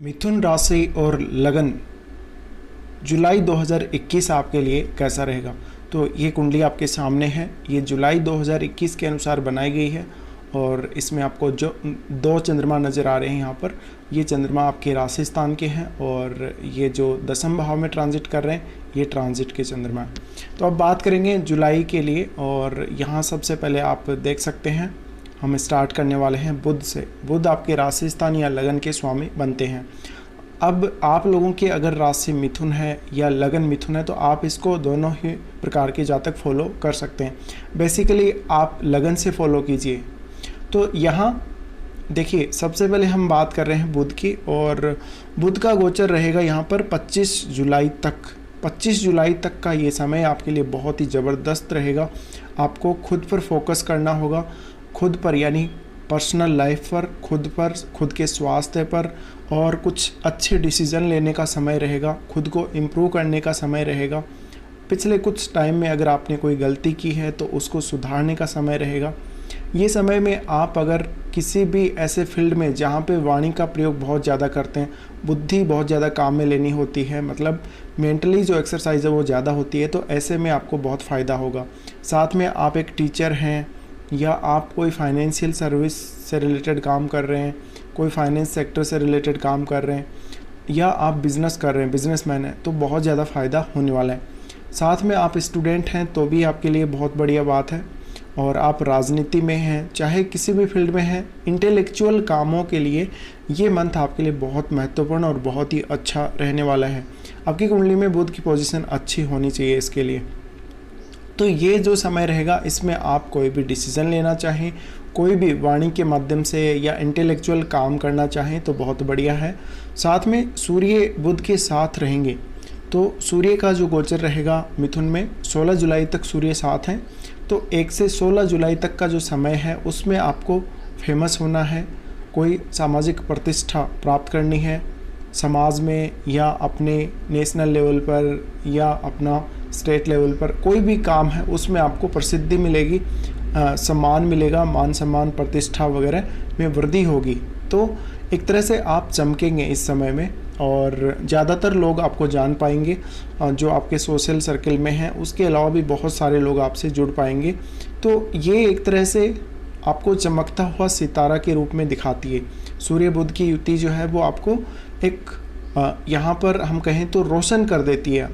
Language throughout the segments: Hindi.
मिथुन राशि और लगन जुलाई 2021 आपके लिए कैसा रहेगा। तो ये कुंडली आपके सामने है। ये जुलाई 2021 के अनुसार बनाई गई है और इसमें आपको जो दो चंद्रमा नज़र आ रहे हैं यहाँ पर, ये चंद्रमा आपके राशि स्थान के हैं और ये जो दसम भाव में ट्रांजिट कर रहे हैं ये ट्रांजिट के चंद्रमा है। तो अब बात करेंगे जुलाई के लिए और यहाँ सबसे पहले आप देख सकते हैं हम स्टार्ट करने वाले हैं बुध से। बुध आपके राशि स्थान या लगन के स्वामी बनते हैं। अब आप लोगों की अगर राशि मिथुन है या लगन मिथुन है तो आप इसको दोनों ही प्रकार के जातक फॉलो कर सकते हैं। बेसिकली आप लगन से फॉलो कीजिए। तो यहाँ देखिए, सबसे पहले हम बात कर रहे हैं बुध की और बुध का गोचर रहेगा यहाँ पर 25 जुलाई तक। 25 जुलाई तक का ये समय आपके लिए बहुत ही ज़बरदस्त रहेगा। आपको खुद पर फोकस करना होगा, खुद पर यानी पर्सनल लाइफ पर, खुद के स्वास्थ्य पर, और कुछ अच्छे डिसीज़न लेने का समय रहेगा, खुद को इम्प्रूव करने का समय रहेगा। पिछले कुछ टाइम में अगर आपने कोई गलती की है तो उसको सुधारने का समय रहेगा। ये समय में आप अगर किसी भी ऐसे फील्ड में जहाँ पे वाणी का प्रयोग बहुत ज़्यादा करते हैं, बुद्धि बहुत ज़्यादा काम में लेनी होती है, मतलब मेंटली जो एक्सरसाइज है वो ज़्यादा होती है, तो ऐसे में आपको बहुत फ़ायदा होगा। साथ में आप एक टीचर हैं या आप कोई फाइनेंशियल सर्विस से रिलेटेड काम कर रहे हैं, कोई फाइनेंस सेक्टर से रिलेटेड काम कर रहे हैं, या आप बिज़नेस कर रहे हैं, बिजनेसमैन हैं, तो बहुत ज़्यादा फ़ायदा होने वाला है। साथ में आप स्टूडेंट हैं तो भी आपके लिए बहुत बढ़िया बात है। और आप राजनीति में हैं, चाहे किसी भी फील्ड में हैं, इंटेलेक्चुअल कामों के लिए ये मंथ आपके लिए बहुत महत्वपूर्ण और बहुत ही अच्छा रहने वाला है। आपकी कुंडली में बुध की पोजीशन अच्छी होनी चाहिए इसके लिए। तो ये जो समय रहेगा इसमें आप कोई भी डिसीज़न लेना चाहें, कोई भी वाणी के माध्यम से या इंटेलेक्चुअल काम करना चाहें तो बहुत बढ़िया है। साथ में सूर्य बुध के साथ रहेंगे, तो सूर्य का जो गोचर रहेगा मिथुन में 16 जुलाई तक सूर्य साथ हैं। तो 1 से 16 जुलाई तक का जो समय है उसमें आपको फेमस होना है, कोई सामाजिक प्रतिष्ठा प्राप्त करनी है समाज में, या अपने नेशनल लेवल पर या अपना स्टेट लेवल पर कोई भी काम है उसमें आपको प्रसिद्धि मिलेगी, सम्मान मिलेगा, मान सम्मान प्रतिष्ठा वगैरह में वृद्धि होगी। तो एक तरह से आप चमकेंगे इस समय में और ज़्यादातर लोग आपको जान पाएंगे जो आपके सोशल सर्कल में हैं। उसके अलावा भी बहुत सारे लोग आपसे जुड़ पाएंगे। तो ये एक तरह से आपको चमकता हुआ सितारा के रूप में दिखाती है। सूर्य बुध की युति जो है वो आपको एक यहाँ पर हम कहें तो रोशन कर देती है।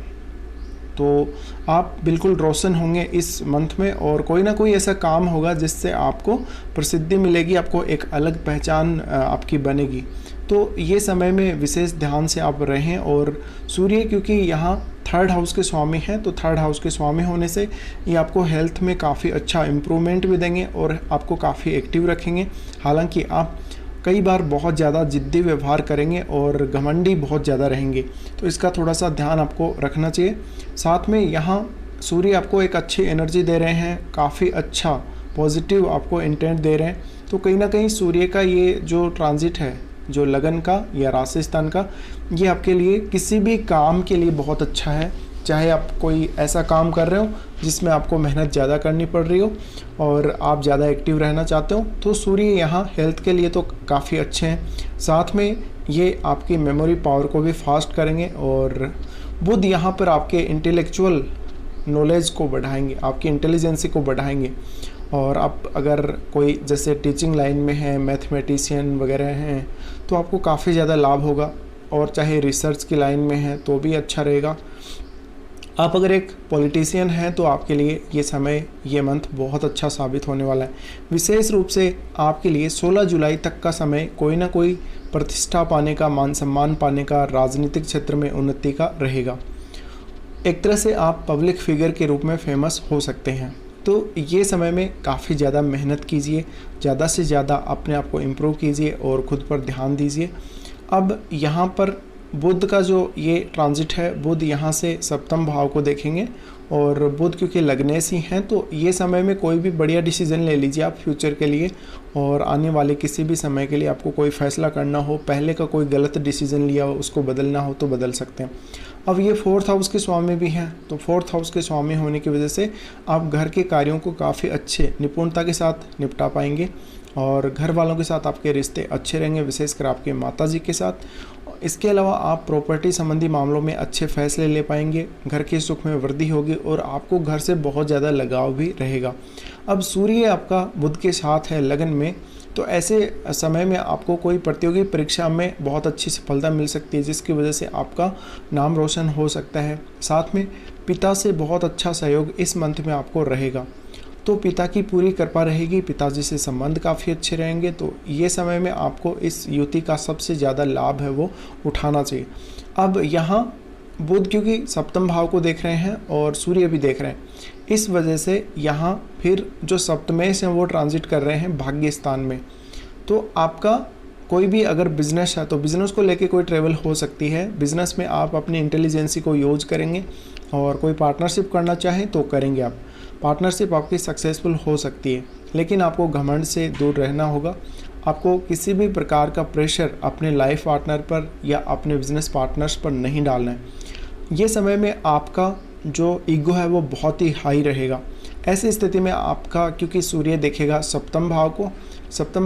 तो आप बिल्कुल रोशन होंगे इस मंथ में और कोई ना कोई ऐसा काम होगा जिससे आपको प्रसिद्धि मिलेगी, आपको एक अलग पहचान आपकी बनेगी। तो ये समय में विशेष ध्यान से आप रहें। और सूर्य क्योंकि यहाँ 3rd हाउस के स्वामी हैं, तो 3rd हाउस के स्वामी होने से ये आपको हेल्थ में काफ़ी अच्छा इम्प्रूवमेंट भी देंगे और आपको काफ़ी एक्टिव रखेंगे। हालांकि आप कई बार बहुत ज़्यादा जिद्दी व्यवहार करेंगे और घमंडी बहुत ज़्यादा रहेंगे, तो इसका थोड़ा सा ध्यान आपको रखना चाहिए। साथ में यहाँ सूर्य आपको एक अच्छी एनर्जी दे रहे हैं, काफ़ी अच्छा पॉजिटिव आपको इंटेंट दे रहे हैं। तो कहीं ना कहीं सूर्य का ये जो ट्रांजिट है, जो लगन का या राशि स्थान का, ये आपके लिए किसी भी काम के लिए बहुत अच्छा है। चाहे आप कोई ऐसा काम कर रहे हो जिसमें आपको मेहनत ज़्यादा करनी पड़ रही हो और आप ज़्यादा एक्टिव रहना चाहते हो, तो सूर्य यहाँ हेल्थ के लिए तो काफ़ी अच्छे हैं। साथ में ये आपकी मेमोरी पावर को भी फास्ट करेंगे और बुध यहाँ पर आपके इंटेलेक्चुअल नॉलेज को बढ़ाएंगे, आपकी इंटेलिजेंसी को बढ़ाएंगे। और आप अगर कोई जैसे टीचिंग लाइन में है, मैथमेटिशियन वगैरह हैं, तो आपको काफ़ी ज़्यादा लाभ होगा। और चाहे रिसर्च की लाइन में है तो भी अच्छा रहेगा। आप अगर एक पॉलिटिशियन हैं तो आपके लिए ये समय, ये मंथ बहुत अच्छा साबित होने वाला है। विशेष रूप से आपके लिए 16 जुलाई तक का समय कोई ना कोई प्रतिष्ठा पाने का, मान सम्मान पाने का, राजनीतिक क्षेत्र में उन्नति का रहेगा। एक तरह से आप पब्लिक फिगर के रूप में फेमस हो सकते हैं। तो ये समय में काफ़ी ज़्यादा मेहनत कीजिए, ज़्यादा से ज़्यादा अपने आप को इम्प्रूव कीजिए और ख़ुद पर ध्यान दीजिए। अब यहाँ पर बुध का जो ये ट्रांजिट है, बुध यहाँ से सप्तम भाव को देखेंगे और बुध क्योंकि लगनेश ही हैं, तो ये समय में कोई भी बढ़िया डिसीजन ले लीजिए आप फ्यूचर के लिए। और आने वाले किसी भी समय के लिए आपको कोई फैसला करना हो, पहले का कोई गलत डिसीजन लिया हो उसको बदलना हो तो बदल सकते हैं। अब ये 4th हाउस के स्वामी भी हैं, तो 4th हाउस के स्वामी होने की वजह से आप घर के कार्यों को काफ़ी अच्छे निपुणता के साथ निपटा पाएंगे और घर वालों के साथ आपके रिश्ते अच्छे रहेंगे, विशेषकर आपके माताजी के साथ। इसके अलावा आप प्रॉपर्टी संबंधी मामलों में अच्छे फैसले ले पाएंगे, घर के सुख में वृद्धि होगी और आपको घर से बहुत ज़्यादा लगाव भी रहेगा। अब सूर्य आपका बुध के साथ है लगन में, तो ऐसे समय में आपको कोई प्रतियोगी परीक्षा में बहुत अच्छी सफलता मिल सकती है, जिसकी वजह से आपका नाम रोशन हो सकता है। साथ में पिता से बहुत अच्छा सहयोग इस मंथ में आपको रहेगा, तो पिता की पूरी कृपा रहेगी, पिताजी से संबंध काफ़ी अच्छे रहेंगे। तो ये समय में आपको इस युति का सबसे ज़्यादा लाभ है वो उठाना चाहिए। अब यहाँ बुध क्योंकि सप्तम भाव को देख रहे हैं और सूर्य भी देख रहे हैं, इस वजह से यहाँ फिर जो सप्तमेश हैं वो ट्रांजिट कर रहे हैं भाग्य स्थान में। तो आपका कोई भी अगर बिजनेस है तो बिज़नेस को लेके कोई ट्रेवल हो सकती है। बिज़नेस में आप अपनी इंटेलिजेंसी को यूज करेंगे और कोई पार्टनरशिप करना चाहें तो करेंगे आप। पार्टनरशिप आपकी सक्सेसफुल हो सकती है, लेकिन आपको घमंड से दूर रहना होगा। आपको किसी भी प्रकार का प्रेशर अपने लाइफ पार्टनर पर या अपने बिजनेस पार्टनर्स पर नहीं डालना है। ये समय में आपका जो ईगो है वो बहुत ही हाई रहेगा। ऐसी स्थिति में आपका, क्योंकि सूर्य देखेगा सप्तम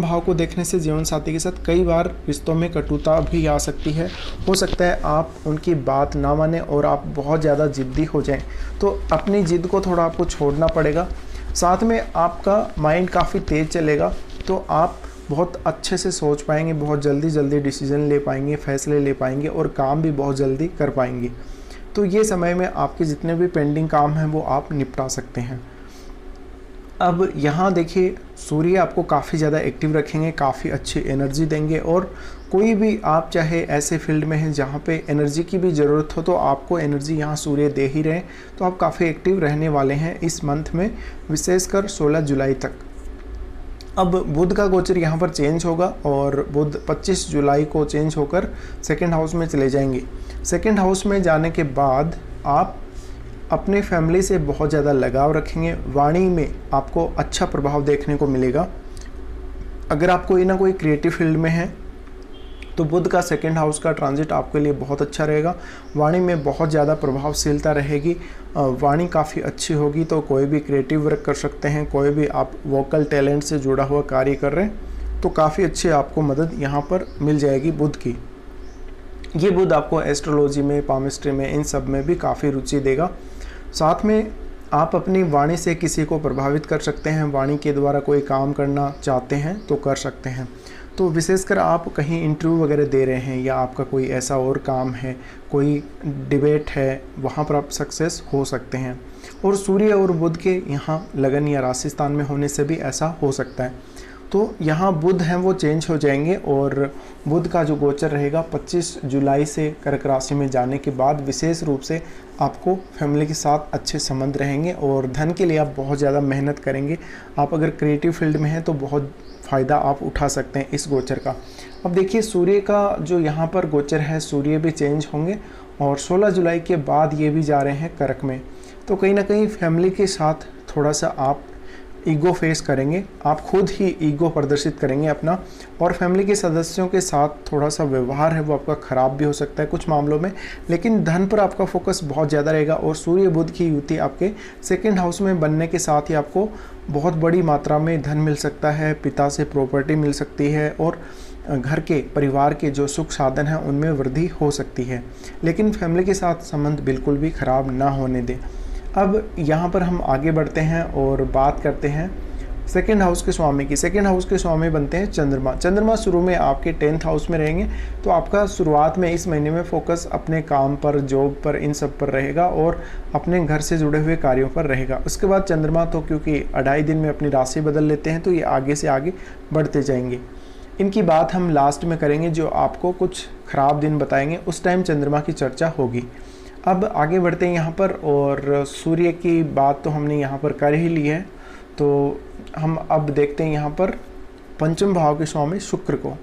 भाव को देखने से जीवन साथी के साथ कई बार रिश्तों में कटुता भी आ सकती है। हो सकता है आप उनकी बात ना माने और आप बहुत ज़्यादा जिद्दी हो जाएं, तो अपनी जिद को थोड़ा आपको छोड़ना पड़ेगा। साथ में आपका माइंड काफ़ी तेज़ चलेगा, तो आप बहुत अच्छे से सोच पाएंगे, बहुत जल्दी डिसीजन ले पाएंगे, फैसले ले पाएंगे और काम भी बहुत जल्दी कर पाएंगे। तो ये समय में आपके जितने भी पेंडिंग काम हैं वो आप निपटा सकते हैं। अब यहाँ देखिए सूर्य आपको काफ़ी ज़्यादा एक्टिव रखेंगे, काफ़ी अच्छी एनर्जी देंगे, और कोई भी आप चाहे ऐसे फील्ड में हैं जहाँ पे एनर्जी की भी ज़रूरत हो तो आपको एनर्जी यहाँ सूर्य दे ही रहे, तो आप काफ़ी एक्टिव रहने वाले हैं इस मंथ में, विशेषकर 16 जुलाई तक। अब बुध का गोचर यहाँ पर चेंज होगा और बुध 25 जुलाई को चेंज होकर सेकंड हाउस में चले जाएंगे। सेकंड हाउस में जाने के बाद आप अपने फैमिली से बहुत ज़्यादा लगाव रखेंगे। वाणी में आपको अच्छा प्रभाव देखने को मिलेगा। अगर आप कोई ना कोई क्रिएटिव फील्ड में है तो बुध का सेकंड हाउस का ट्रांजिट आपके लिए बहुत अच्छा रहेगा। वाणी में बहुत ज़्यादा प्रभावशीलता रहेगी, वाणी काफ़ी अच्छी होगी, तो कोई भी क्रिएटिव वर्क कर सकते हैं। कोई भी आप वोकल टैलेंट से जुड़ा हुआ कार्य कर रहे हैं तो काफ़ी अच्छी आपको मदद यहाँ पर मिल जाएगी बुध की। ये बुध आपको एस्ट्रोलॉजी में, पामिस्ट्री में, इन सब में भी काफ़ी रुचि देगा। साथ में आप अपनी वाणी से किसी को प्रभावित कर सकते हैं। वाणी के द्वारा कोई काम करना चाहते हैं तो कर सकते हैं। तो विशेषकर आप कहीं इंटरव्यू वगैरह दे रहे हैं या आपका कोई ऐसा और काम है, कोई डिबेट है, वहाँ पर आप सक्सेस हो सकते हैं। और सूर्य और बुध के यहाँ लगन या राशि स्थान में होने से भी ऐसा हो सकता है। तो यहाँ बुध हैं वो चेंज हो जाएंगे और बुध का जो गोचर रहेगा 25 जुलाई से कर्क राशि में जाने के बाद विशेष रूप से आपको फैमिली के साथ अच्छे संबंध रहेंगे और धन के लिए आप बहुत ज़्यादा मेहनत करेंगे। आप अगर क्रिएटिव फील्ड में हैं तो बहुत फ़ायदा आप उठा सकते हैं इस गोचर का। अब देखिए सूर्य का जो यहाँ पर गोचर है, सूर्य भी चेंज होंगे और 16 जुलाई के बाद ये भी जा रहे हैं कर्क में। तो कहीं ना कहीं फैमिली के साथ थोड़ा सा आप ईगो फेस करेंगे, आप खुद ही ईगो प्रदर्शित करेंगे अपना, और फैमिली के सदस्यों के साथ थोड़ा सा व्यवहार है वो आपका ख़राब भी हो सकता है कुछ मामलों में, लेकिन धन पर आपका फोकस बहुत ज़्यादा रहेगा। और सूर्य बुध की युति आपके सेकंड हाउस में बनने के साथ ही आपको बहुत बड़ी मात्रा में धन मिल सकता है, पिता से प्रॉपर्टी मिल सकती है और घर के परिवार के जो सुख साधन हैं उनमें वृद्धि हो सकती है, लेकिन फैमिली के साथ संबंध बिल्कुल भी ख़राब ना होने दें। अब यहाँ पर हम आगे बढ़ते हैं और बात करते हैं सेकंड हाउस के स्वामी की। सेकंड हाउस के स्वामी बनते हैं चंद्रमा। चंद्रमा शुरू में आपके 10th हाउस में रहेंगे, तो आपका शुरुआत में इस महीने में फोकस अपने काम पर, जॉब पर, इन सब पर रहेगा और अपने घर से जुड़े हुए कार्यों पर रहेगा। उसके बाद चंद्रमा तो क्योंकि 2.5 दिन में अपनी राशि बदल लेते हैं तो ये आगे से आगे बढ़ते जाएंगे। इनकी बात हम लास्ट में करेंगे, जो आपको कुछ ख़राब दिन बताएंगे उस टाइम चंद्रमा की चर्चा होगी। अब आगे बढ़ते हैं यहाँ पर, और सूर्य की बात तो हमने यहाँ पर कर ही ली है, तो हम अब देखते हैं यहाँ पर पंचम भाव के स्वामी शुक्र को।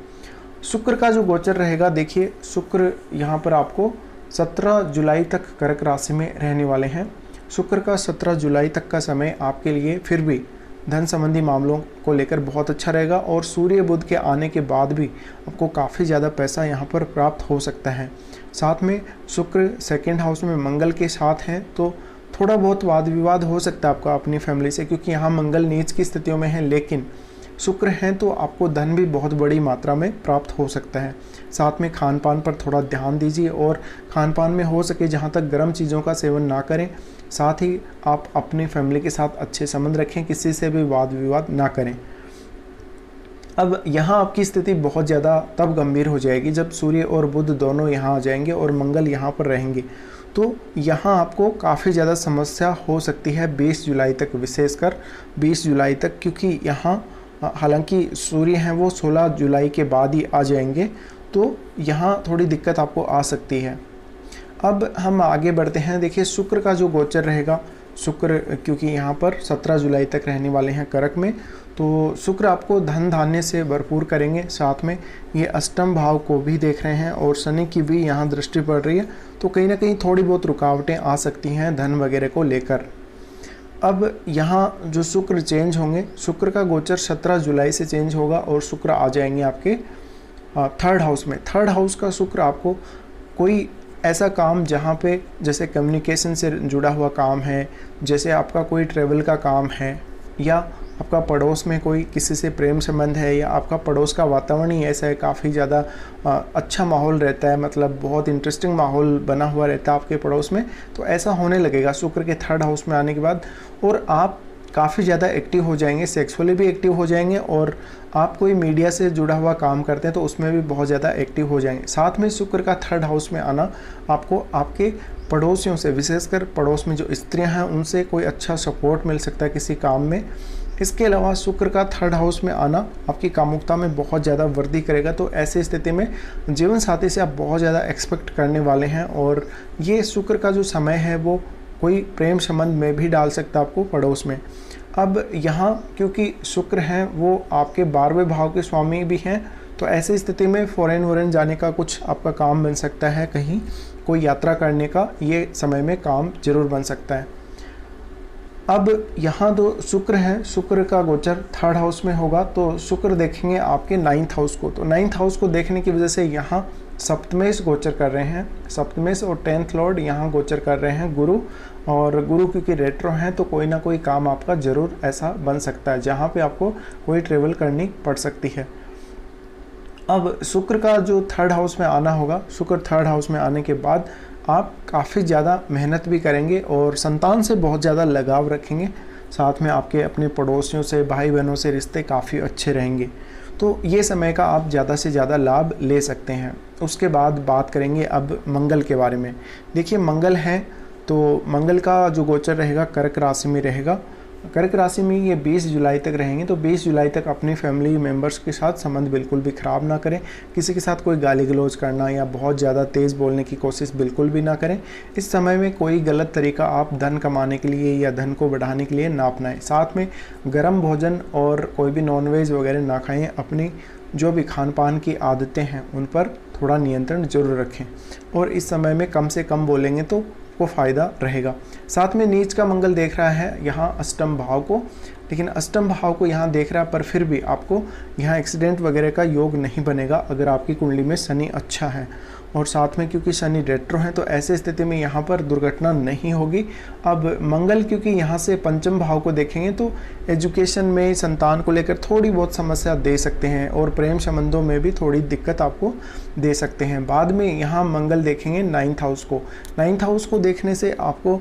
शुक्र का जो गोचर रहेगा, देखिए शुक्र यहाँ पर आपको 17 जुलाई तक कर्क राशि में रहने वाले हैं। शुक्र का 17 जुलाई तक का समय आपके लिए फिर भी धन संबंधी मामलों को लेकर बहुत अच्छा रहेगा, और सूर्य बुध के आने के बाद भी आपको काफ़ी ज़्यादा पैसा यहाँ पर प्राप्त हो सकता है। साथ में शुक्र सेकंड हाउस में मंगल के साथ हैं, तो थोड़ा बहुत वाद विवाद हो सकता है आपका अपनी फैमिली से, क्योंकि यहाँ मंगल नीच की स्थितियों में है, लेकिन शुक्र हैं तो आपको धन भी बहुत बड़ी मात्रा में प्राप्त हो सकता है। साथ में खान पान पर थोड़ा ध्यान दीजिए और खान पान में हो सके जहाँ तक गर्म चीज़ों का सेवन ना करें। साथ ही आप अपनी फैमिली के साथ अच्छे संबंध रखें, किसी से भी वाद विवाद ना करें। अब यहाँ आपकी स्थिति बहुत ज़्यादा तब गंभीर हो जाएगी जब सूर्य और बुध दोनों यहाँ आ जाएंगे और मंगल यहाँ पर रहेंगे। तो यहाँ आपको काफ़ी ज़्यादा समस्या हो सकती है 20 जुलाई तक, विशेषकर 20 जुलाई तक, क्योंकि यहाँ हालांकि सूर्य हैं वो 16 जुलाई के बाद ही आ जाएंगे, तो यहाँ थोड़ी दिक्कत आपको आ सकती है। अब हम आगे बढ़ते हैं। देखिए शुक्र का जो गोचर रहेगा, शुक्र क्योंकि यहाँ पर 17 जुलाई तक रहने वाले हैं कर्क में, तो शुक्र आपको धन धान्य से भरपूर करेंगे। साथ में ये अष्टम भाव को भी देख रहे हैं और शनि की भी यहाँ दृष्टि पड़ रही है, तो कहीं ना कहीं थोड़ी बहुत रुकावटें आ सकती हैं धन वगैरह को लेकर। अब यहाँ जो शुक्र चेंज होंगे, शुक्र का गोचर 17 जुलाई से चेंज होगा और शुक्र आ जाएंगे आपके 3rd हाउस में। 3rd हाउस का शुक्र आपको कोई ऐसा काम जहाँ पे जैसे कम्युनिकेशन से जुड़ा हुआ काम है, जैसे आपका कोई ट्रैवल का काम है, या आपका पड़ोस में कोई किसी से प्रेम संबंध है, या आपका पड़ोस का वातावरण ही ऐसा है, काफ़ी ज़्यादा अच्छा माहौल रहता है, मतलब बहुत इंटरेस्टिंग माहौल बना हुआ रहता है आपके पड़ोस में, तो ऐसा होने लगेगा शुक्र के 3rd हाउस में आने के बाद। और आप काफ़ी ज़्यादा एक्टिव हो जाएंगे, सेक्सुअली भी एक्टिव हो जाएंगे, और आप कोई मीडिया से जुड़ा हुआ काम करते हैं तो उसमें भी बहुत ज़्यादा एक्टिव हो जाएंगे। साथ में शुक्र का 3rd हाउस में आना आपको आपके पड़ोसियों से, विशेषकर पड़ोस में जो स्त्रियां हैं उनसे कोई अच्छा सपोर्ट मिल सकता है किसी काम में। इसके अलावा शुक्र का 3rd हाउस में आना आपकी कामुकता में बहुत ज़्यादा वृद्धि करेगा, तो ऐसी स्थिति में जीवन साथी से आप बहुत ज़्यादा एक्सपेक्ट करने वाले हैं, और ये शुक्र का जो समय है वो कोई प्रेम संबंध में भी डाल सकता है आपको पड़ोस में। अब यहाँ क्योंकि शुक्र हैं वो आपके 12वें भाव के स्वामी भी हैं, तो ऐसी स्थिति में फॉरेन वॉरेन जाने का कुछ आपका काम बन सकता है, कहीं कोई यात्रा करने का ये समय में काम जरूर बन सकता है। अब यहाँ तो शुक्र हैं, शुक्र का गोचर 3rd हाउस में होगा, तो शुक्र देखेंगे आपके 9th हाउस को। तो 9th हाउस को देखने की वजह से यहाँ सप्तमेश गोचर कर रहे हैं, सप्तमेश और 10th लॉर्ड यहाँ गोचर कर रहे हैं गुरु, और गुरु क्योंकि रेट्रो हैं तो कोई ना कोई काम आपका ज़रूर ऐसा बन सकता है जहाँ पे आपको कोई ट्रेवल करनी पड़ सकती है। अब शुक्र का जो 3rd हाउस में आना होगा, शुक्र 3rd हाउस में आने के बाद आप काफ़ी ज़्यादा मेहनत भी करेंगे और संतान से बहुत ज़्यादा लगाव रखेंगे। साथ में आपके अपने पड़ोसियों से, भाई बहनों से रिश्ते काफ़ी अच्छे रहेंगे, तो ये समय का आप ज़्यादा से ज़्यादा लाभ ले सकते हैं। उसके बाद बात करेंगे अब मंगल के बारे में। देखिए मंगल हैं, तो मंगल का जो गोचर रहेगा कर्क राशि में रहेगा। कर्क राशि में ये 20 जुलाई तक रहेंगे, तो 20 जुलाई तक अपनी फैमिली मेम्बर्स के साथ संबंध बिल्कुल भी ख़राब ना करें। किसी के साथ कोई गाली गलौज करना या बहुत ज़्यादा तेज़ बोलने की कोशिश बिल्कुल भी ना करें। इस समय में कोई गलत तरीका आप धन कमाने के लिए या धन को बढ़ाने के लिए ना अपनाएं। साथ में गर्म भोजन और कोई भी नॉनवेज वगैरह ना खाएं। अपनी जो भी खान पान की आदतें हैं उन पर थोड़ा नियंत्रण जरूर रखें, और इस समय में कम से कम बोलेंगे तो को फ़ायदा रहेगा। साथ में नीच का मंगल देख रहा है यहाँ अष्टम भाव को, लेकिन अष्टम भाव को यहाँ देख रहा है, पर फिर भी आपको यहाँ एक्सीडेंट वगैरह का योग नहीं बनेगा अगर आपकी कुंडली में शनि अच्छा है। और साथ में क्योंकि शनि रेट्रो हैं तो ऐसे स्थिति में यहाँ पर दुर्घटना नहीं होगी। अब मंगल क्योंकि यहाँ से पंचम भाव को देखेंगे तो एजुकेशन में संतान को लेकर थोड़ी बहुत समस्या दे सकते हैं, और प्रेम संबंधों में भी थोड़ी दिक्कत आपको दे सकते हैं। बाद में यहाँ मंगल देखेंगे 9th हाउस को। 9th हाउस को देखने से आपको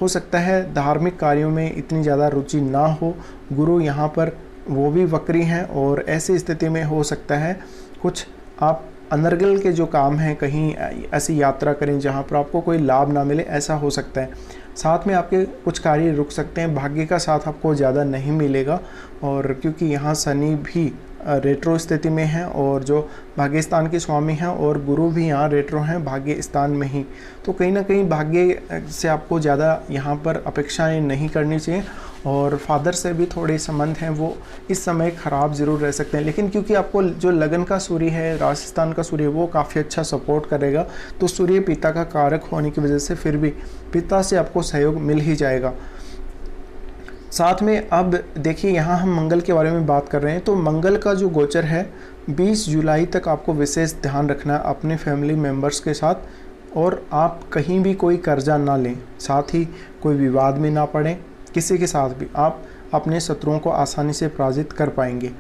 हो सकता है धार्मिक कार्यों में इतनी ज़्यादा रुचि ना हो। गुरु यहाँ पर वो भी वक्री हैं, और ऐसी स्थिति में हो सकता है कुछ आप अनर्गल के जो काम हैं, कहीं ऐसी यात्रा करें जहाँ पर आपको कोई लाभ ना मिले, ऐसा हो सकता है। साथ में आपके कुछ कार्य रुक सकते हैं, भाग्य का साथ आपको ज़्यादा नहीं मिलेगा, और क्योंकि यहाँ शनि भी रेट्रो स्थिति में हैं और जो भाग्य स्थान के स्वामी हैं, और गुरु भी यहाँ रेट्रो हैं भाग्य स्थान में ही, तो कहीं ना कहीं भाग्य से आपको ज़्यादा यहाँ पर अपेक्षाएं नहीं करनी चाहिए। और फादर से भी थोड़े संबंध हैं वो इस समय ख़राब ज़रूर रह सकते हैं, लेकिन क्योंकि आपको जो लगन का सूर्य है, राजस्थान का सूर्य, वो काफ़ी अच्छा सपोर्ट करेगा, तो सूर्य पिता का कारक होने की वजह से फिर भी पिता से आपको सहयोग मिल ही जाएगा। साथ में अब देखिए यहाँ हम मंगल के बारे में बात कर रहे हैं, तो मंगल का जो गोचर है 20 जुलाई तक आपको विशेष ध्यान रखना है अपने फैमिली मेम्बर्स के साथ, और आप कहीं भी कोई कर्जा ना लें, साथ ही कोई विवाद में ना पड़ें किसी के साथ भी। आप अपने शत्रुओं को आसानी से पराजित कर पाएंगे।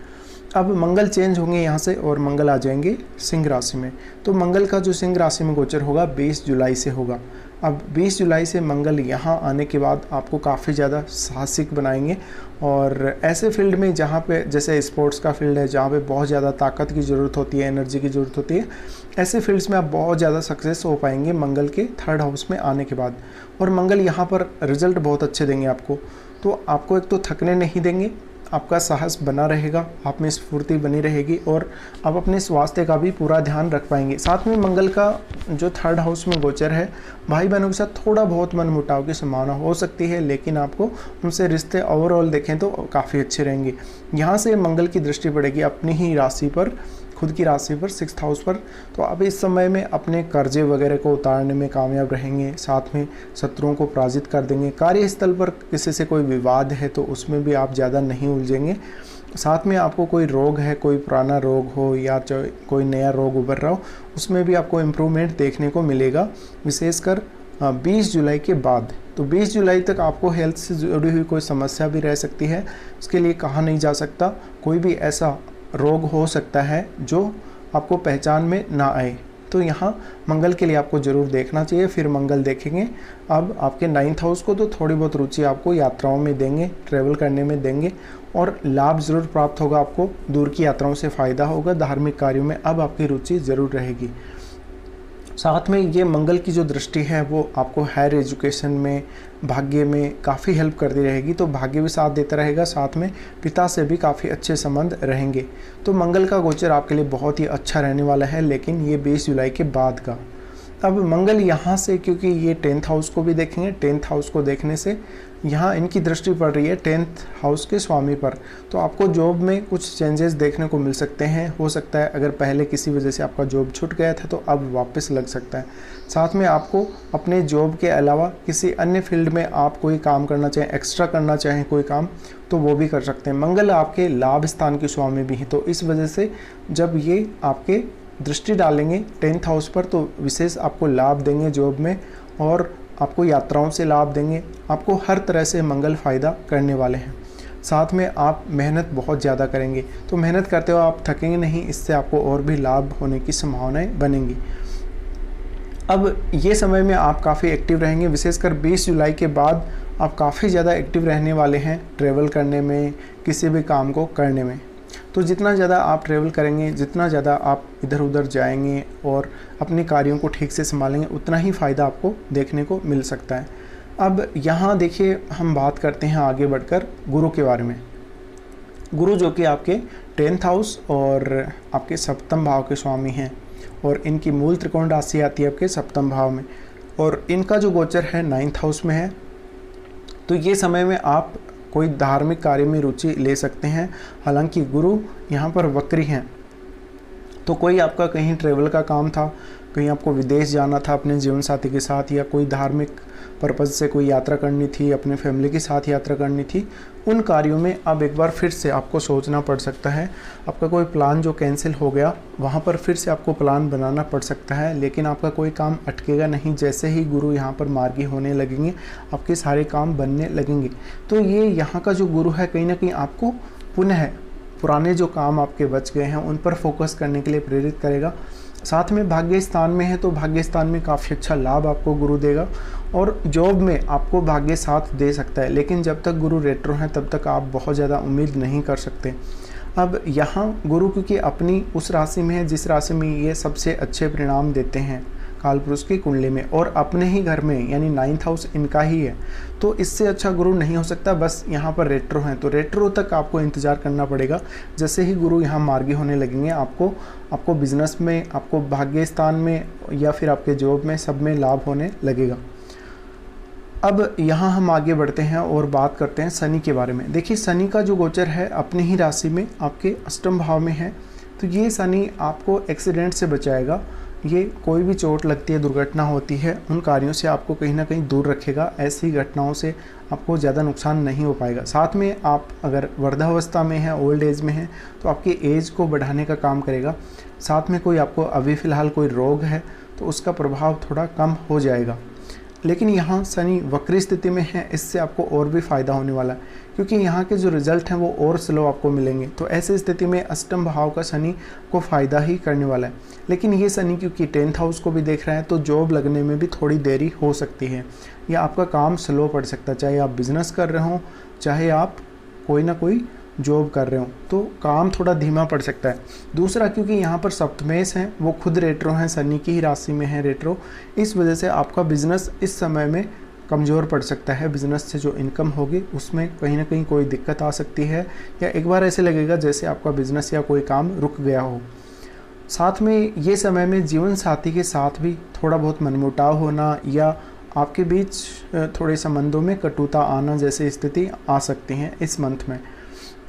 अब मंगल चेंज होंगे यहाँ से और मंगल आ जाएंगे सिंह राशि में। तो मंगल का जो सिंह राशि में गोचर होगा 20 जुलाई से होगा। अब 20 जुलाई से मंगल यहाँ आने के बाद आपको काफ़ी ज़्यादा साहसिक बनाएंगे, और ऐसे फील्ड में जहाँ पे जैसे स्पोर्ट्स का फील्ड है, जहाँ पे बहुत ज़्यादा ताकत की ज़रूरत होती है, एनर्जी की ज़रूरत होती है, ऐसे फील्ड्स में आप बहुत ज़्यादा सक्सेस हो पाएंगे मंगल के 3rd हाउस में आने के बाद। और मंगल यहाँ पर रिजल्ट बहुत अच्छे देंगे आपको। तो आपको एक तो थकने नहीं देंगे, आपका साहस बना रहेगा, आप में स्फूर्ति बनी रहेगी, और आप अपने स्वास्थ्य का भी पूरा ध्यान रख पाएंगे। साथ में मंगल का जो 3rd हाउस में गोचर है, भाई बहनों के साथ थोड़ा बहुत मनमुटाव की संभावना हो सकती है, लेकिन आपको उनसे रिश्ते ओवरऑल देखें तो काफ़ी अच्छे रहेंगे। यहाँ से मंगल की दृष्टि पड़ेगी अपनी ही राशि पर, खुद की राशि पर, 6th हाउस पर। तो आप इस समय में अपने कर्जे वगैरह को उतारने में कामयाब रहेंगे, साथ में शत्रुओं को पराजित कर देंगे। कार्यस्थल पर किसी से कोई विवाद है तो उसमें भी आप ज़्यादा नहीं उलझेंगे। साथ में आपको कोई रोग है, कोई पुराना रोग हो या कोई नया रोग उभर रहा हो, उसमें भी आपको इम्प्रूवमेंट देखने को मिलेगा, विशेषकर 20 जुलाई के बाद। तो 20 जुलाई तक आपको हेल्थ से जुड़ी हुई कोई समस्या भी रह सकती है, उसके लिए कहा नहीं जा सकता। कोई भी ऐसा रोग हो सकता है जो आपको पहचान में ना आए, तो यहाँ मंगल के लिए आपको ज़रूर देखना चाहिए। फिर मंगल देखेंगे अब आपके 9th हाउस को, तो थोड़ी बहुत रुचि आपको यात्राओं में देंगे, ट्रैवल करने में देंगे, और लाभ ज़रूर प्राप्त होगा आपको। दूर की यात्राओं से फ़ायदा होगा, धार्मिक कार्यों में अब आपकी रुचि ज़रूर रहेगी। साथ में ये मंगल की जो दृष्टि है वो आपको हायर एजुकेशन में, भाग्य में काफ़ी हेल्प करती रहेगी। तो भाग्य भी साथ देता रहेगा, साथ में पिता से भी काफ़ी अच्छे संबंध रहेंगे। तो मंगल का गोचर आपके लिए बहुत ही अच्छा रहने वाला है, लेकिन ये 20 जुलाई के बाद का। अब मंगल यहाँ से, क्योंकि ये 10th हाउस को भी देखेंगे, 10th हाउस को देखने से यहाँ इनकी दृष्टि पड़ रही है 10th हाउस के स्वामी पर। तो आपको जॉब में कुछ चेंजेस देखने को मिल सकते हैं। हो सकता है अगर पहले किसी वजह से आपका जॉब छूट गया था तो अब वापस लग सकता है। साथ में आपको अपने जॉब के अलावा किसी अन्य फील्ड में आप कोई काम करना चाहें, एक्स्ट्रा करना चाहें कोई काम, तो वो भी कर सकते हैं। मंगल आपके लाभ स्थान के स्वामी भी हैं, तो इस वजह से जब ये आपके दृष्टि डालेंगे 10th हाउस पर तो विशेष आपको लाभ देंगे जॉब में, और आपको यात्राओं से लाभ देंगे। आपको हर तरह से मंगल फ़ायदा करने वाले हैं। साथ में आप मेहनत बहुत ज़्यादा करेंगे, तो मेहनत करते हुए आप थकेंगे नहीं, इससे आपको और भी लाभ होने की संभावनाएं बनेंगी। अब ये समय में आप काफ़ी एक्टिव रहेंगे, विशेषकर 20 जुलाई के बाद आप काफ़ी ज़्यादा एक्टिव रहने वाले हैं ट्रैवल करने में, किसी भी काम को करने में। तो जितना ज़्यादा आप ट्रैवल करेंगे, जितना ज़्यादा आप इधर उधर जाएंगे और अपने कार्यों को ठीक से संभालेंगे, उतना ही फ़ायदा आपको देखने को मिल सकता है। अब यहाँ देखिए, हम बात करते हैं आगे बढ़कर गुरु के बारे में। गुरु जो कि आपके 10th हाउस और आपके 7वें भाव के स्वामी हैं, और इनकी मूल त्रिकोण राशि आती है आपके 7वें भाव में, और इनका जो गोचर है 9th हाउस में है। तो ये समय में आप कोई धार्मिक कार्य में रुचि ले सकते हैं। हालांकि गुरु यहाँ पर वक्री हैं, तो कोई आपका कहीं ट्रैवल का काम था, कहीं आपको विदेश जाना था अपने जीवन साथी के साथ, या कोई धार्मिक पर्पज़ से कोई यात्रा करनी थी, अपने फैमिली के साथ यात्रा करनी थी, उन कार्यों में अब एक बार फिर से आपको सोचना पड़ सकता है। आपका कोई प्लान जो कैंसिल हो गया, वहाँ पर फिर से आपको प्लान बनाना पड़ सकता है, लेकिन आपका कोई काम अटकेगा नहीं। जैसे ही गुरु यहाँ पर मार्गी होने लगेंगे, आपके सारे काम बनने लगेंगे। तो ये यहाँ का जो गुरु है, कहीं ना कहीं आपको पुनः पुराने जो काम आपके बच गए हैं उन पर फोकस करने के लिए प्रेरित करेगा। साथ में भाग्य स्थान में है, तो भाग्य स्थान में काफ़ी अच्छा लाभ आपको गुरु देगा, और जॉब में आपको भाग्य साथ दे सकता है। लेकिन जब तक गुरु रेट्रो हैं तब तक आप बहुत ज़्यादा उम्मीद नहीं कर सकते। अब यहाँ गुरु क्योंकि अपनी उस राशि में है जिस राशि में ये सबसे अच्छे परिणाम देते हैं कालपुरुष की कुंडली में, और अपने ही घर में, यानी 9th हाउस इनका ही है, तो इससे अच्छा गुरु नहीं हो सकता। बस यहाँ पर रेट्रो हैं, तो रेट्रो तक आपको इंतज़ार करना पड़ेगा। जैसे ही गुरु यहाँ मार्गी होने लगेंगे, आपको बिजनेस में, आपको भाग्य स्थान में, या फिर आपके जॉब में, सब में लाभ होने लगेगा। अब यहाँ हम आगे बढ़ते हैं और बात करते हैं शनि के बारे में। देखिए, शनि का जो गोचर है अपनी ही राशि में आपके 8वें भाव में है, तो ये शनि आपको एक्सीडेंट से बचाएगा। ये कोई भी चोट लगती है, दुर्घटना होती है, उन कार्यों से आपको कहीं ना कहीं दूर रखेगा। ऐसी घटनाओं से आपको ज़्यादा नुकसान नहीं हो पाएगा। साथ में आप अगर वृद्धावस्था में हैं, ओल्ड एज में हैं, तो आपकी एज को बढ़ाने का काम करेगा। साथ में कोई आपको अभी फ़िलहाल कोई रोग है तो उसका प्रभाव थोड़ा कम हो जाएगा। लेकिन यहाँ शनि वक्री स्थिति में है, इससे आपको और भी फायदा होने वाला है, क्योंकि यहाँ के जो रिजल्ट हैं वो और स्लो आपको मिलेंगे। तो ऐसी स्थिति में अष्टम भाव का शनि को फ़ायदा ही करने वाला है। लेकिन ये शनि क्योंकि 10th हाउस को भी देख रहा है, तो जॉब लगने में भी थोड़ी देरी हो सकती है, या आपका काम स्लो पड़ सकता है। चाहे आप बिजनेस कर रहे हो, चाहे आप कोई ना कोई जॉब कर रहे हो, तो काम थोड़ा धीमा पड़ सकता है। दूसरा, क्योंकि यहाँ पर सप्तमेश हैं, वो खुद रेट्रो हैं, शनि की ही राशि में है रेट्रो, इस वजह से आपका बिजनेस इस समय में कमज़ोर पड़ सकता है। बिजनेस से जो इनकम होगी उसमें कहीं ना कहीं कोई दिक्कत आ सकती है, या एक बार ऐसे लगेगा जैसे आपका बिजनेस या कोई काम रुक गया हो। साथ में ये समय में जीवन साथी के साथ भी थोड़ा बहुत मनमुटाव होना, या आपके बीच थोड़े संबंधों में कटुता आना जैसी स्थिति आ सकती हैं इस मंथ में।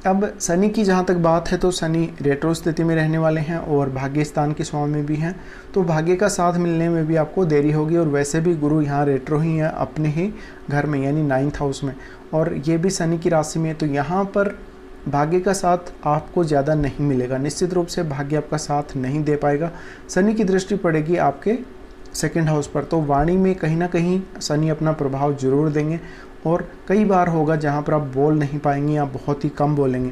अब शनि की जहाँ तक बात है, तो शनि रेट्रो स्थिति में रहने वाले हैं और भाग्य स्थान के स्वामी भी हैं, तो भाग्य का साथ मिलने में भी आपको देरी होगी। और वैसे भी गुरु यहाँ रेट्रो ही है अपने ही घर में, यानी 9th हाउस में, और ये भी शनि की राशि में है, तो यहाँ पर भाग्य का साथ आपको ज़्यादा नहीं मिलेगा। निश्चित रूप से भाग्य आपका साथ नहीं दे पाएगा। शनि की दृष्टि पड़ेगी आपके 2nd हाउस पर, तो वाणी में कहीं ना कहीं शनि अपना प्रभाव जरूर देंगे, और कई बार होगा जहाँ पर आप बोल नहीं पाएंगे या बहुत ही कम बोलेंगे।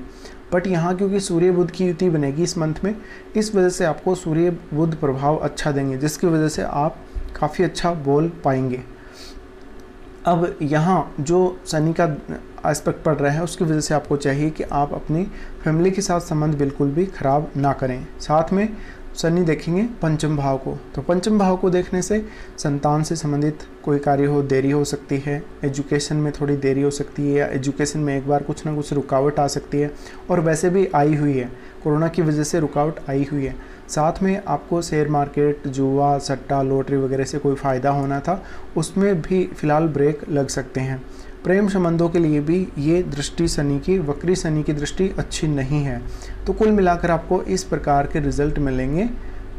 बट यहाँ क्योंकि सूर्य बुध की युति बनेगी इस मंथ में, इस वजह से आपको सूर्य बुध प्रभाव अच्छा देंगे, जिसकी वजह से आप काफ़ी अच्छा बोल पाएंगे। अब यहाँ जो शनि का एस्पेक्ट पड़ रहा है, उसकी वजह से आपको चाहिए कि आप अपनी फैमिली के साथ संबंध बिल्कुल भी खराब ना करें। साथ में शनि देखेंगे पंचम भाव को, तो पंचम भाव को देखने से संतान से संबंधित कोई कार्य हो देरी हो सकती है, एजुकेशन में थोड़ी देरी हो सकती है, या एजुकेशन में एक बार कुछ ना कुछ रुकावट आ सकती है, और वैसे भी आई हुई है, कोरोना की वजह से रुकावट आई हुई है। साथ में आपको शेयर मार्केट, जुआ, सट्टा, लॉटरी वगैरह से कोई फ़ायदा होना था, उसमें भी फ़िलहाल ब्रेक लग सकते हैं। प्रेम संबंधों के लिए भी ये दृष्टि शनि की, वक्री शनि की दृष्टि अच्छी नहीं है। तो कुल मिलाकर आपको इस प्रकार के रिजल्ट मिलेंगे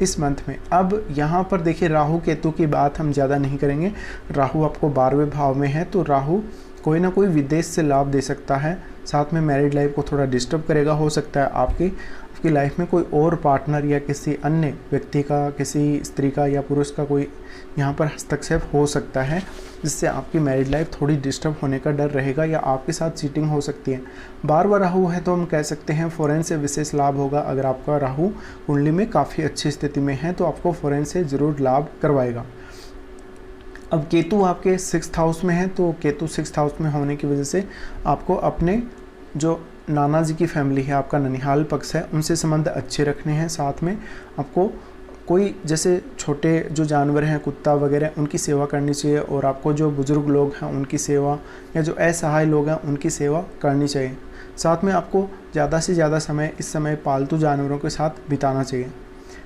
इस मंथ में। अब यहाँ पर देखिए, राहु केतु की बात हम ज़्यादा नहीं करेंगे। राहु आपको 12वें भाव में है, तो राहु कोई ना कोई विदेश से लाभ दे सकता है। साथ में मैरिड लाइफ को थोड़ा डिस्टर्ब करेगा। हो सकता है आपकी लाइफ में कोई और पार्टनर या किसी अन्य व्यक्ति का, किसी स्त्री का या पुरुष का कोई यहाँ पर हस्तक्षेप हो सकता है, जिससे आपकी मैरिड लाइफ थोड़ी डिस्टर्ब होने का डर रहेगा, या आपके साथ चीटिंग हो सकती है। बार राहु है तो हम कह सकते हैं फॉरेन से विशेष लाभ होगा। अगर आपका राहु कुंडली में काफ़ी अच्छी स्थिति में है, तो आपको फॉरेन से ज़रूर लाभ करवाएगा। अब केतु आपके 6th हाउस में है, तो केतु 6th हाउस में होने की वजह से आपको अपने जो नाना जी की फैमिली है, आपका ननिहाल पक्ष है, उनसे संबंध अच्छे रखने हैं। साथ में आपको कोई जैसे छोटे जो जानवर हैं, कुत्ता वगैरह, उनकी सेवा करनी चाहिए, और आपको जो बुज़ुर्ग लोग हैं उनकी सेवा, या जो असहाय लोग हैं उनकी सेवा करनी चाहिए। साथ में आपको ज़्यादा से ज़्यादा समय इस समय पालतू जानवरों के साथ बिताना चाहिए।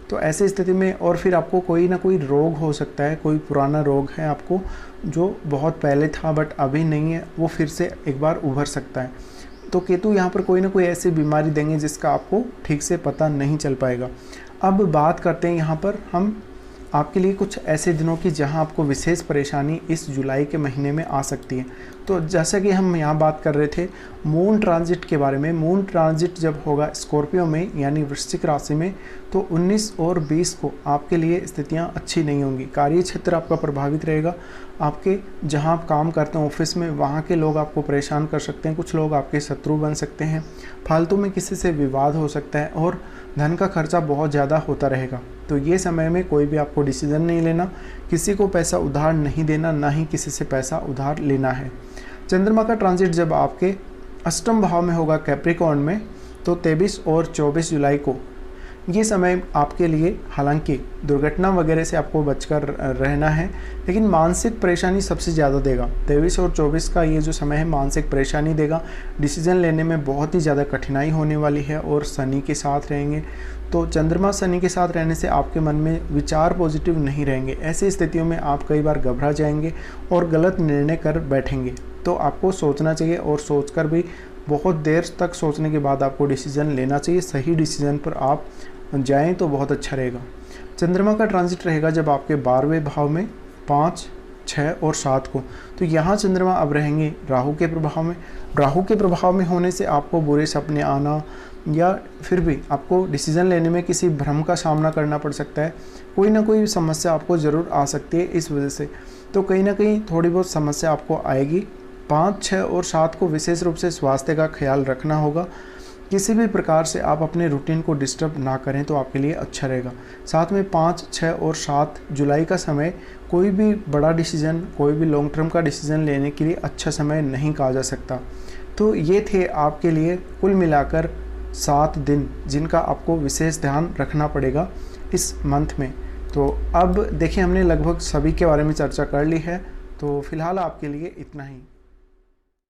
तो ऐसी स्थिति में, और फिर आपको कोई ना कोई रोग हो सकता है, कोई पुराना रोग है आपको जो बहुत पहले था बट अभी नहीं है, वो फिर से एक बार उभर सकता है। तो केतु यहाँ पर कोई ना कोई ऐसी बीमारी देंगे जिसका आपको ठीक से पता नहीं चल पाएगा। अब बात करते हैं यहाँ पर हम आपके लिए कुछ ऐसे दिनों की जहाँ आपको विशेष परेशानी इस जुलाई के महीने में आ सकती है। तो जैसा कि हम यहाँ बात कर रहे थे मून ट्रांजिट के बारे में, मून ट्रांजिट जब होगा स्कॉर्पियो में यानी वृश्चिक राशि में, तो 19 और 20 को आपके लिए स्थितियाँ अच्छी नहीं होंगी। कार्य क्षेत्र आपका प्रभावित रहेगा। आपके जहाँ आप काम करते हैं ऑफिस में, वहाँ के लोग आपको परेशान कर सकते हैं, कुछ लोग आपके शत्रु बन सकते हैं, फालतू में किसी से विवाद हो सकता है, और धन का खर्चा बहुत ज़्यादा होता रहेगा। तो ये समय में कोई भी आपको डिसीजन नहीं लेना, किसी को पैसा उधार नहीं देना, ना ही किसी से पैसा उधार लेना है। चंद्रमा का ट्रांजिट जब आपके अष्टम भाव में होगा कैप्रिकॉर्न में, तो 23 और 24 जुलाई को ये समय आपके लिए, हालांकि दुर्घटना वगैरह से आपको बचकर रहना है, लेकिन मानसिक परेशानी सबसे ज़्यादा देगा। 23 और 24 का ये जो समय है मानसिक परेशानी देगा। डिसीजन लेने में बहुत ही ज़्यादा कठिनाई होने वाली है, और शनि के साथ रहेंगे, तो चंद्रमा शनि के साथ रहने से आपके मन में विचार पॉजिटिव नहीं रहेंगे। ऐसी स्थितियों में आप कई बार घबरा जाएंगे और गलत निर्णय कर बैठेंगे। तो आपको सोचना चाहिए, और सोचकर भी बहुत देर तक सोचने के बाद आपको डिसीजन लेना चाहिए। सही डिसीजन पर आप जाएं तो बहुत अच्छा रहेगा। चंद्रमा का ट्रांजिट रहेगा जब आपके 12वें भाव में 5, 6 और 7 को, तो यहाँ चंद्रमा अब रहेंगे राहु के प्रभाव में। राहु के प्रभाव में होने से आपको बुरे सपने आना, या फिर भी आपको डिसीज़न लेने में किसी भ्रम का सामना करना पड़ सकता है। कोई ना कोई समस्या आपको ज़रूर आ सकती है इस वजह से। तो कहीं ना कहीं थोड़ी बहुत समस्या आपको आएगी। 5, 6 और 7 को विशेष रूप से स्वास्थ्य का ख्याल रखना होगा। किसी भी प्रकार से आप अपने रूटीन को डिस्टर्ब ना करें तो आपके लिए अच्छा रहेगा। साथ में 5, 6 और 7 जुलाई का समय कोई भी बड़ा डिसीज़न, कोई भी लॉन्ग टर्म का डिसीज़न लेने के लिए अच्छा समय नहीं कहा जा सकता। तो ये थे आपके लिए कुल मिलाकर 7 दिन जिनका आपको विशेष ध्यान रखना पड़ेगा इस मंथ में। तो अब देखिए, हमने लगभग सभी के बारे में चर्चा कर ली है, तो फिलहाल आपके लिए इतना ही।